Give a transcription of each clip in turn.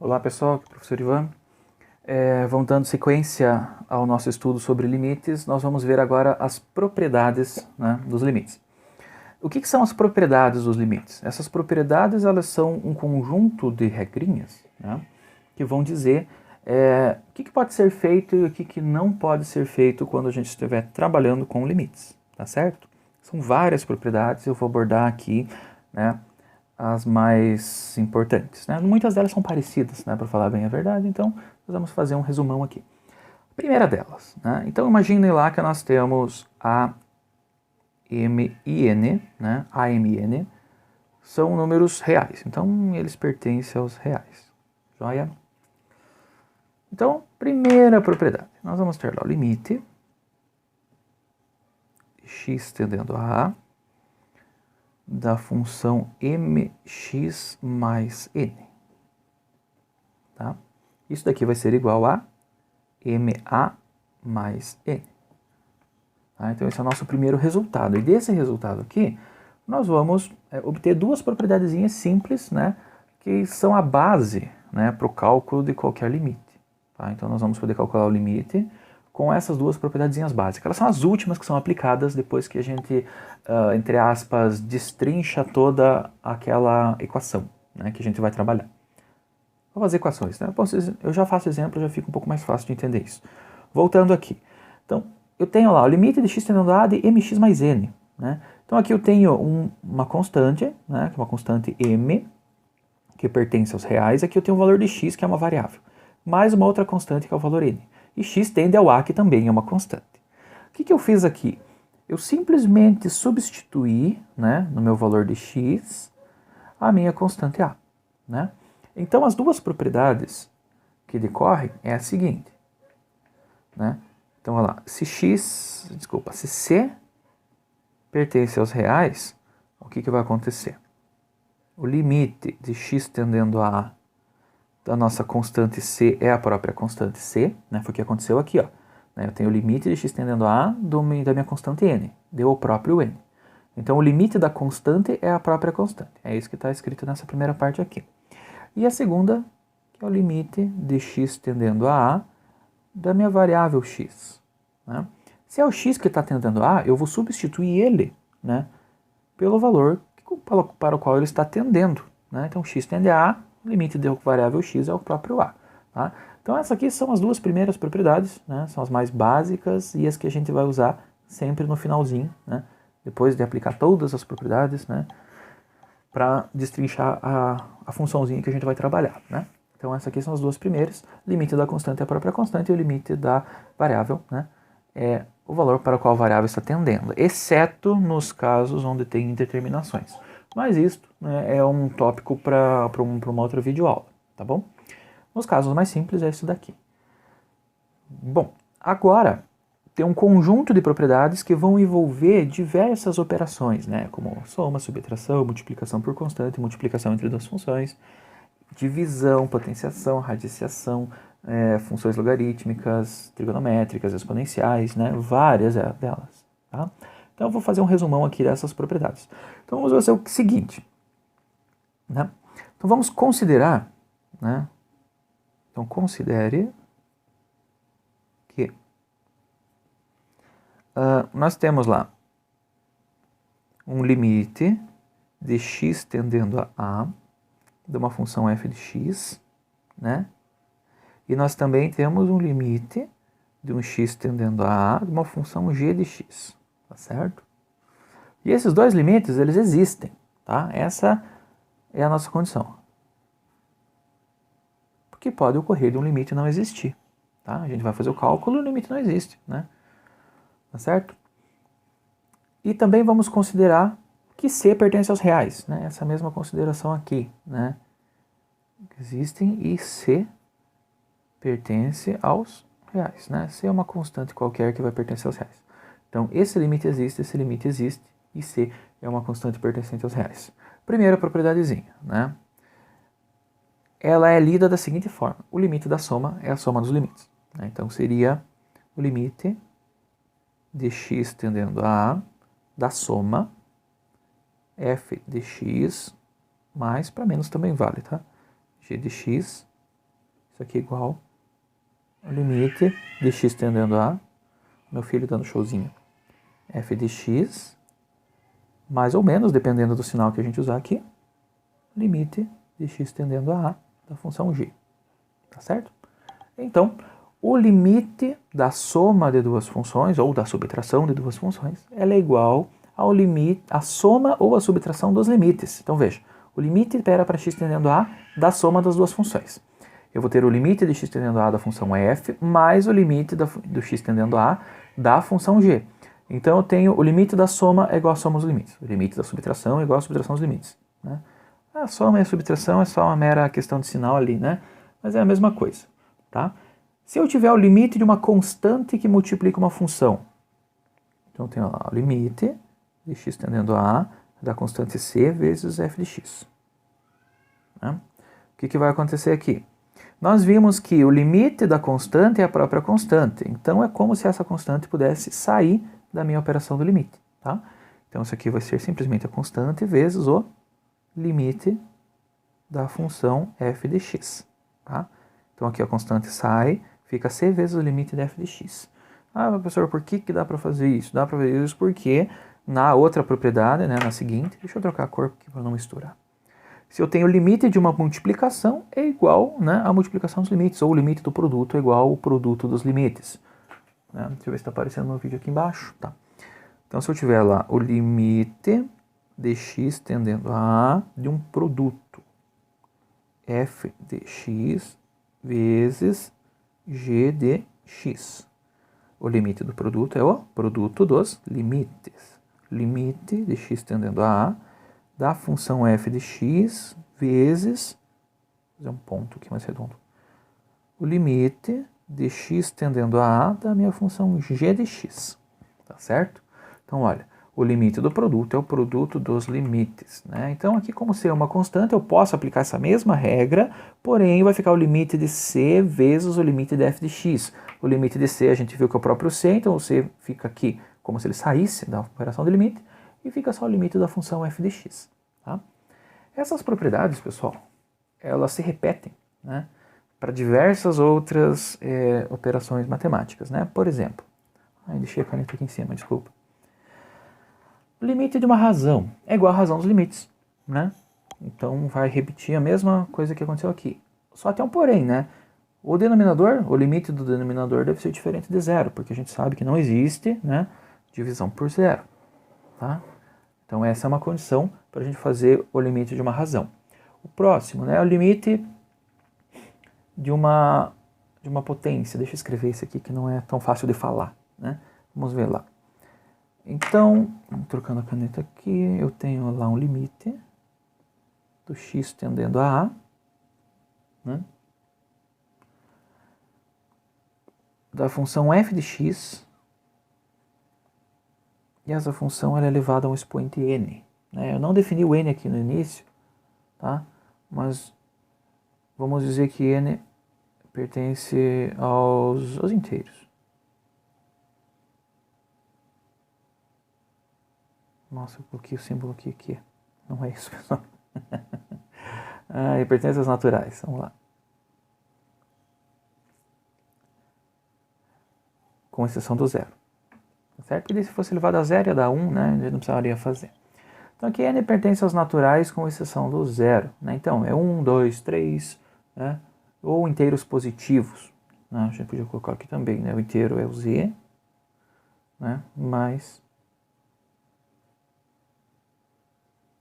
Olá pessoal, aqui é o professor Ivan. Vamos dando sequência ao nosso estudo sobre limites. Nós vamos ver agora as propriedades, né, dos limites. O que são as propriedades dos limites? Essas propriedades elas são um conjunto de regrinhas, né, que vão dizer o que pode ser feito e o que não pode ser feito quando a gente estiver trabalhando com limites, tá certo? São várias propriedades, eu vou abordar aqui, né, as mais importantes, né? Muitas delas são parecidas, né, para falar bem a verdade, então nós vamos fazer um resumão aqui. A primeira delas, né? Então imagine lá que nós temos a MN, né? AMN, são números reais, então eles pertencem aos reais, joia? Então, primeira propriedade, nós vamos ter lá o limite x tendendo a da função mx mais n. Tá? Isso daqui vai ser igual a ma mais n. Tá? Então esse é o nosso primeiro resultado. E desse resultado aqui, nós vamos obter duas propriedadezinhas simples, né, que são a base, né, para o cálculo de qualquer limite. Tá? Então nós vamos poder calcular o limite com essas duas propriedadezinhas básicas. Elas são as últimas que são aplicadas depois que a gente, entre aspas, destrincha toda aquela equação, né, que a gente vai trabalhar. Vou fazer equações, né? Eu já faço exemplo, já fica um pouco mais fácil de entender isso. Voltando aqui. Então, eu tenho lá o limite de x tendendo a a de mx mais n. Né? Então aqui eu tenho uma constante, né, que é uma constante m, que pertence aos reais. Aqui eu tenho o valor de x, que é uma variável. Mais uma outra constante, que é o valor n. E x tende ao a, que também é uma constante. O que eu fiz aqui? Eu simplesmente substituí, né, no meu valor de x a minha constante a. Né? Então as duas propriedades que decorrem é a seguinte. Né? Então olha lá, se c pertence aos reais, o que vai acontecer? O limite de x tendendo a da nossa constante c é a própria constante c, né? Foi o que aconteceu aqui, ó. Eu tenho o limite de x tendendo a da minha constante n, deu o próprio n. Então o limite da constante é a própria constante, é isso que está escrito nessa primeira parte aqui. E a segunda, que é o limite de x tendendo a da minha variável x. Né? Se é o x que está tendendo a, eu vou substituir ele, né, pelo valor para o qual ele está tendendo. Né? Então x tende a A, o limite da variável x é o próprio a. Tá? Então essas aqui são as duas primeiras propriedades, né? São as mais básicas e as que a gente vai usar sempre no finalzinho, né? Depois de aplicar todas as propriedades, né, para destrinchar a funçãozinha que a gente vai trabalhar. Né? Então essas aqui são as duas primeiras. Limite da constante é a própria constante e o limite da variável, né, é o valor para o qual a variável está tendendo, exceto nos casos onde tem indeterminações. Mas isto, né, é um tópico para uma outra videoaula, tá bom? Nos casos mais simples é isso daqui. Bom, agora tem um conjunto de propriedades que vão envolver diversas operações, né, como soma, subtração, multiplicação por constante, multiplicação entre duas funções, divisão, potenciação, radiciação, funções logarítmicas, trigonométricas, exponenciais, né, várias delas. Tá? Então eu vou fazer um resumão aqui dessas propriedades. Então vamos fazer o seguinte. Né? Então vamos considerar, né? Então considere que nós temos lá um limite de x tendendo a a de uma função f de x, né? E nós também temos um limite de um x tendendo a de uma função g de x, tá certo? E esses dois limites, eles existem, tá? Essa é a nossa condição. Porque pode ocorrer de um limite não existir, tá? A gente vai fazer o cálculo e o limite não existe, né? Tá certo? E também vamos considerar que C pertence aos reais, né? Essa mesma consideração aqui, né? Existem e C pertence aos reais, né? C é uma constante qualquer que vai pertencer aos reais. Então, esse limite existe, e C é uma constante pertencente aos reais. Primeira propriedadezinha, né? Ela é lida da seguinte forma. O limite da soma é a soma dos limites. Né? Então, seria o limite de x tendendo a da soma f de x mais, para menos também vale, tá? G de x Isso aqui é igual ao limite de x tendendo a, meu filho dando showzinho, f de x, mais ou menos, dependendo do sinal que a gente usar aqui, limite de x tendendo a da função g. Tá certo? Então, o limite da soma de duas funções, ou da subtração de duas funções, ela é igual ao limite, a soma ou a subtração dos limites. Então veja, o limite era para x tendendo a da soma das duas funções. Eu vou ter o limite de x tendendo a da função f, mais o limite do x tendendo a da função g. Então eu tenho o limite da soma é igual à soma dos limites. O limite da subtração é igual à subtração dos limites. Né? A soma e a subtração é só uma mera questão de sinal ali, né? Mas é a mesma coisa. Tá? Se eu tiver o limite de uma constante que multiplica uma função, então eu tenho lá o limite de x tendendo a da constante c vezes f de x. Né? O que vai acontecer aqui? Nós vimos que o limite da constante é a própria constante, então é como se essa constante pudesse sair da minha operação do limite. Tá? Então isso aqui vai ser simplesmente a constante vezes o limite da função f de x. Tá? Então aqui a constante sai, fica c vezes o limite de f de x. Ah, professor, por que dá para fazer isso? Dá para fazer isso porque na outra propriedade, né, na seguinte, deixa eu trocar a cor aqui para não misturar. Se eu tenho o limite de uma multiplicação, é igual, né, a multiplicação dos limites, ou o limite do produto é igual ao produto dos limites. Né? Deixa eu ver se está aparecendo no vídeo aqui embaixo. Tá. Então, se eu tiver lá o limite de x tendendo a de um produto, f de x vezes g de x. O limite do produto é o produto dos limites. Limite de x tendendo a da função f de x vezes, vou fazer um ponto aqui mais redondo, o limite de x tendendo a da minha função g de x. Tá certo? Então, olha, o limite do produto é o produto dos limites. Né? Então, aqui, como ser uma constante, eu posso aplicar essa mesma regra, porém, vai ficar o limite de c vezes o limite de f de x. O limite de c, a gente viu que é o próprio c, então o c fica aqui como se ele saísse da operação de limite, e fica só o limite da função f de x. Tá? Essas propriedades, pessoal, elas se repetem, né, para diversas outras operações matemáticas. Né? Por exemplo, deixei a caneta aqui em cima, desculpa. O limite de uma razão é igual à razão dos limites, né? Então vai repetir a mesma coisa que aconteceu aqui. Só tem um porém, né? O denominador, o limite do denominador deve ser diferente de zero, porque a gente sabe que não existe, né, divisão por zero, tá? Então essa é uma condição para a gente fazer o limite de uma razão. O próximo, né, é o limite de uma potência. Deixa eu escrever esse aqui que não é tão fácil de falar, né? Vamos ver lá. Então, trocando a caneta aqui, eu tenho lá um limite do x tendendo a, né, da função f de x, e essa função ela é elevada a um expoente n. Né? Eu não defini o n aqui no início, tá? Mas vamos dizer que n pertence aos inteiros. Nossa, eu coloquei o símbolo aqui. Não é isso, pessoal. E pertence aos naturais. Vamos lá. Com exceção do zero. Certo? E se fosse elevado a zero ia dar 1, né? A gente não precisaria fazer. Então aqui n pertence aos naturais com exceção do zero. Né? Então é 1, 2, 3, né? Ou inteiros positivos. Né? A gente podia colocar aqui também, né? O inteiro é o z, né? Mais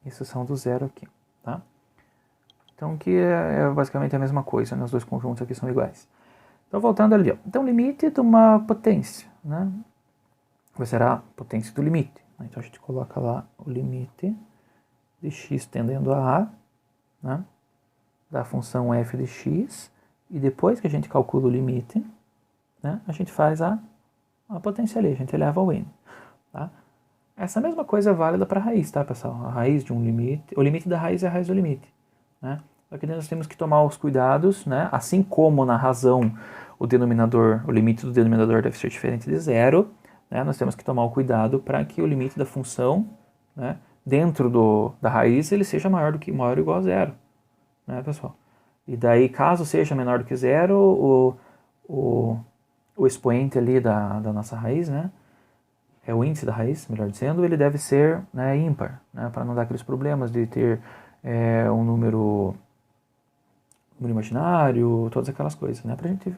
exceção do zero aqui, tá? Então aqui é basicamente a mesma coisa, né? Os dois conjuntos aqui são iguais. Então voltando ali, ó. Então limite de uma potência, né? Vai ser a potência do limite. Então a gente coloca lá o limite de x tendendo a, né, da função f de x, e depois que a gente calcula o limite, né, a gente faz a potência ali, a gente eleva ao n. Tá? Essa mesma coisa é válida para a raiz, tá, pessoal? A raiz de um limite, o limite da raiz é a raiz do limite. Né? Só que nós temos que tomar os cuidados, né? Assim como na razão o denominador, o limite do denominador deve ser diferente de zero, né? Nós temos que tomar o cuidado para que o limite da função, né, dentro da raiz ele seja maior ou igual a zero. Né, pessoal? E daí, caso seja menor do que zero, o expoente ali da nossa raiz, né? É o índice da raiz, melhor dizendo, ele deve ser, né, ímpar, né, para não dar aqueles problemas de ter um número imaginário, todas aquelas coisas, né, para a gente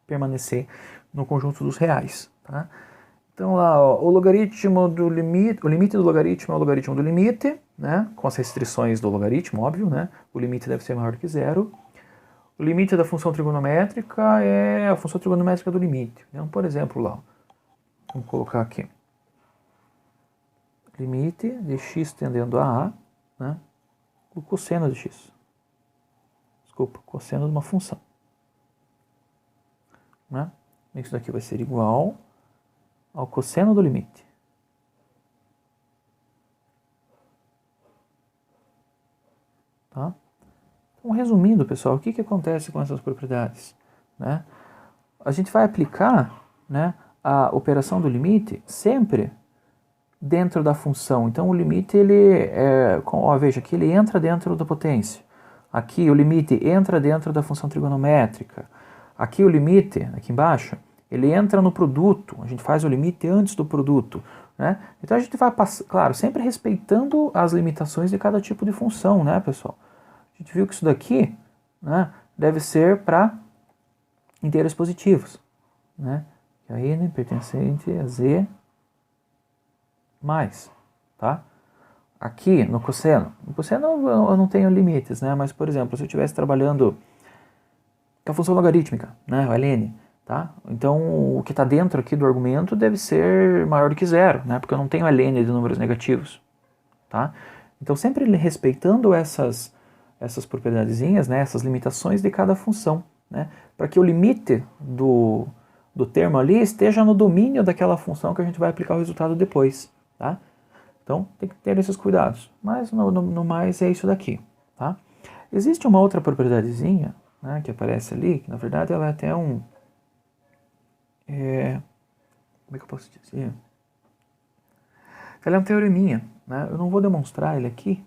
permanecer no conjunto dos reais, tá? Então lá, ó, o logaritmo do limite, o limite do logaritmo é o logaritmo do limite, né, com as restrições do logaritmo, óbvio, né, o limite deve ser maior do que zero. O limite da função trigonométrica é a função trigonométrica do limite. Então, por exemplo, lá, vamos colocar aqui, limite de x tendendo a A, né, o cosseno de x. Desculpa, cosseno de uma função. Né? Isso daqui vai ser igual ao cosseno do limite. Tá? Então, resumindo, pessoal, o que acontece com essas propriedades? Né? A gente vai aplicar, né, a operação do limite sempre dentro da função. Então, o limite, ele veja, aqui ele entra dentro da potência. Aqui o limite entra dentro da função trigonométrica. Aqui o limite, aqui embaixo, ele entra no produto. A gente faz o limite antes do produto. Né? Então a gente vai passar, claro, sempre respeitando as limitações de cada tipo de função, né, pessoal? A gente viu que isso daqui, né, deve ser para inteiros positivos. Né? A n pertencente a z mais, tá? Aqui no cosseno eu não tenho limites, né? Mas, por exemplo, se eu estivesse trabalhando com a função logarítmica, né? O ln, tá? Então, o que está dentro aqui do argumento deve ser maior do que zero, né? Porque eu não tenho ln de números negativos, tá? Então, sempre respeitando essas propriedadezinhas, né? Essas limitações de cada função, né? Para que o limite do termo ali esteja no domínio daquela função que a gente vai aplicar o resultado depois, tá? Então, tem que ter esses cuidados. Mas, no mais, é isso daqui, tá? Existe uma outra propriedadezinha, né, que aparece ali, que, na verdade, ela é até um... como é que eu posso dizer? Ela é um teoreminha, né? Eu não vou demonstrar ele aqui,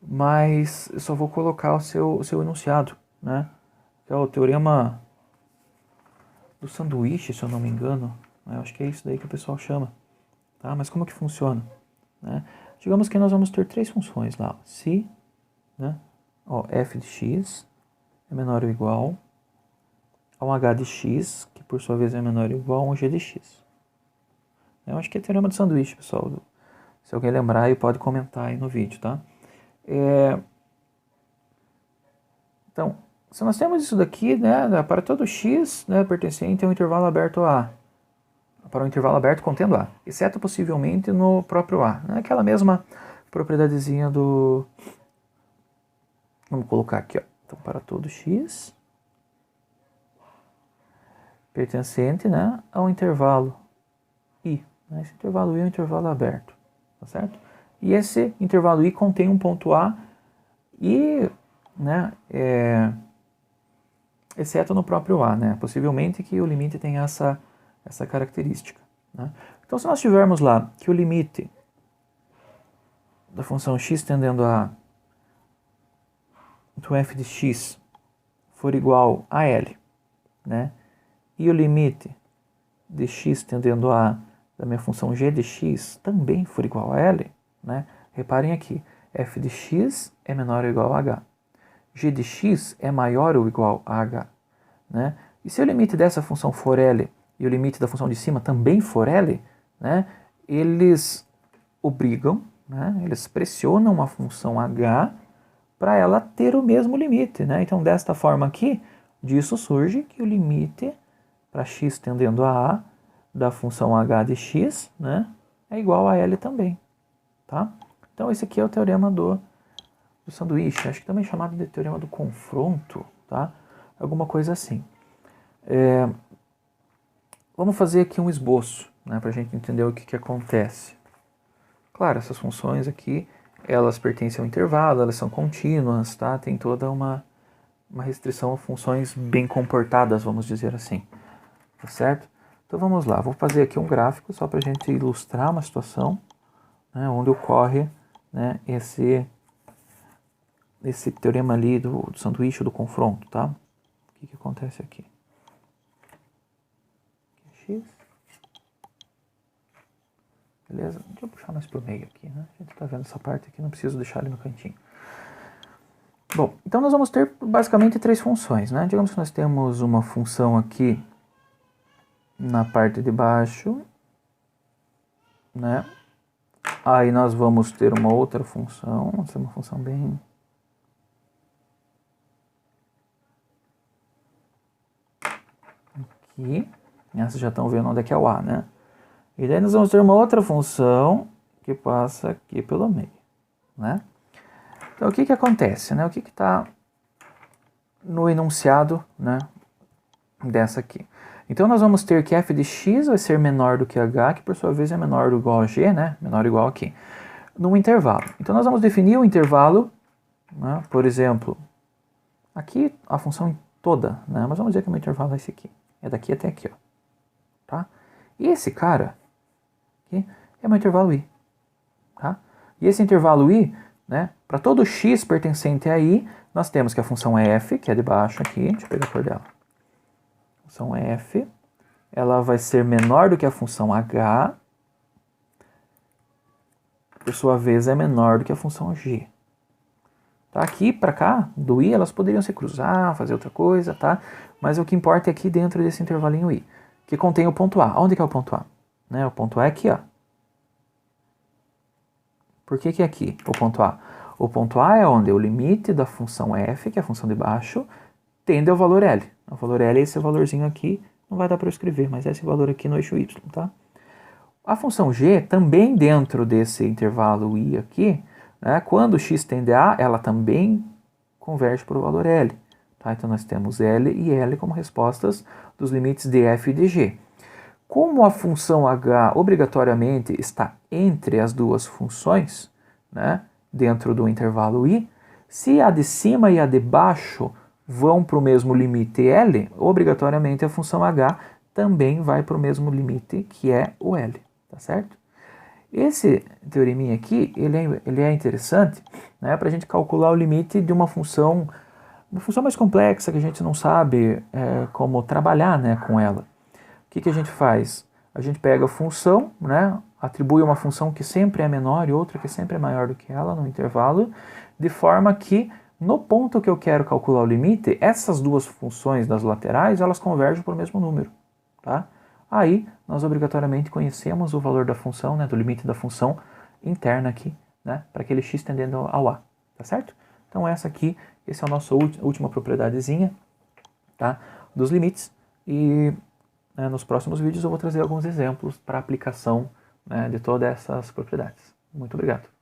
mas eu só vou colocar o seu enunciado, né? Que é o teorema do sanduíche, se eu não me engano. Eu acho que é isso daí que o pessoal chama. Tá? Mas como que funciona? Né? Digamos que nós vamos ter três funções lá. Se, né, f de x é menor ou igual a um h de x, que por sua vez é menor ou igual a um g de x. Eu acho que é teorema do sanduíche, pessoal. Se alguém lembrar, aí pode comentar aí no vídeo, tá? Então, se nós temos isso daqui, né, para todo x, né, pertencente a um intervalo aberto A, para um intervalo aberto contendo A, exceto possivelmente no próprio A. Né? Aquela mesma propriedadezinha do... Vamos colocar aqui, ó. Então, para todo x pertencente, né, a um intervalo I. Né? Esse intervalo I é um intervalo aberto, tá certo? E esse intervalo I contém um ponto A e, né, exceto no próprio A, né? Possivelmente que o limite tenha essa característica. Né? Então, se nós tivermos lá que o limite da função x tendendo a então f de x for igual a L, né? E o limite de x tendendo a da minha função g de x também for igual a L, né? Reparem aqui, f de x é menor ou igual a h. G de x é maior ou igual a h. Né? E se o limite dessa função for L e o limite da função de cima também for L, né, eles obrigam, né, eles pressionam a função h para ela ter o mesmo limite. Né? Então, desta forma aqui, disso surge que o limite para x tendendo a A da função h de x, né, é igual a L também. Tá? Então, esse aqui é o teorema do sanduíche, acho que também é chamado de teorema do confronto, tá? Alguma coisa assim. Vamos fazer aqui um esboço, né, para a gente entender o que acontece. Claro, essas funções aqui, elas pertencem ao intervalo, elas são contínuas, tá? Tem toda uma restrição a funções bem comportadas, vamos dizer assim. Tá certo? Então vamos lá, vou fazer aqui um gráfico só para a gente ilustrar uma situação, né, onde ocorre, né, esse teorema ali do sanduíche, do confronto, tá? O que acontece aqui? X. Beleza? Deixa eu puxar mais pro meio aqui, né? A gente tá vendo essa parte aqui, não preciso deixar ele no cantinho. Bom, então nós vamos ter basicamente 3 funções, né? Digamos que nós temos uma função aqui na parte de baixo, né? Aí nós vamos ter uma outra função, essa é uma função bem... aqui, vocês já estão vendo onde é que é o A, né? E daí nós vamos ter uma outra função que passa aqui pelo meio, né? Então o que acontece, né? O que está no enunciado, né, dessa aqui? Então nós vamos ter que f de x vai ser menor do que h, que por sua vez é menor ou igual a g, né? Menor ou igual aqui, num intervalo. Então nós vamos definir o intervalo, né? Por exemplo, aqui a função toda, né? Mas vamos dizer que o meu intervalo é esse aqui. É daqui até aqui, ó. Tá? E esse cara aqui é o meu intervalo i. Tá? E esse intervalo i, né, para todo x pertencente a i, nós temos que a função f, que é de baixo aqui, deixa eu pegar a cor dela. A função f, ela vai ser menor do que a função h, por sua vez é menor do que a função g. Tá? Aqui para cá, do i, elas poderiam se cruzar, fazer outra coisa, tá? Mas o que importa é aqui dentro desse intervalinho i, que contém o ponto a. Onde que é o ponto a? Né? O ponto a é aqui, ó. Por que é aqui o ponto a? O ponto a é onde o limite da função f, que é a função de baixo, tende ao valor L. O valor L é esse valorzinho aqui, não vai dar para eu escrever, mas é esse valor aqui no eixo Y, tá? A função g, também dentro desse intervalo i aqui, né, quando x tende a, ela também converge para o valor L. Tá? Então nós temos L e L como respostas dos limites de f e de g. Como a função h obrigatoriamente está entre as duas funções, né, dentro do intervalo i, se a de cima e a de baixo vão para o mesmo limite L, obrigatoriamente a função h também vai para o mesmo limite, que é o L, tá certo? Esse teoreminha aqui, ele é interessante, né, para a gente calcular o limite de uma função mais complexa, que a gente não sabe como trabalhar, né, com ela. O que a gente faz? A gente pega a função, né, atribui uma função que sempre é menor e outra que sempre é maior do que ela no intervalo, de forma que no ponto que eu quero calcular o limite, essas duas funções das laterais, elas convergem para o mesmo número. Tá? Aí, nós obrigatoriamente conhecemos o valor da função, né, do limite da função interna aqui, né, para aquele x tendendo ao a. Tá certo? Então essa aqui, esse é a nossa última propriedadezinha, tá, dos limites. E nos próximos vídeos eu vou trazer alguns exemplos para aplicação, né, de todas essas propriedades. Muito obrigado.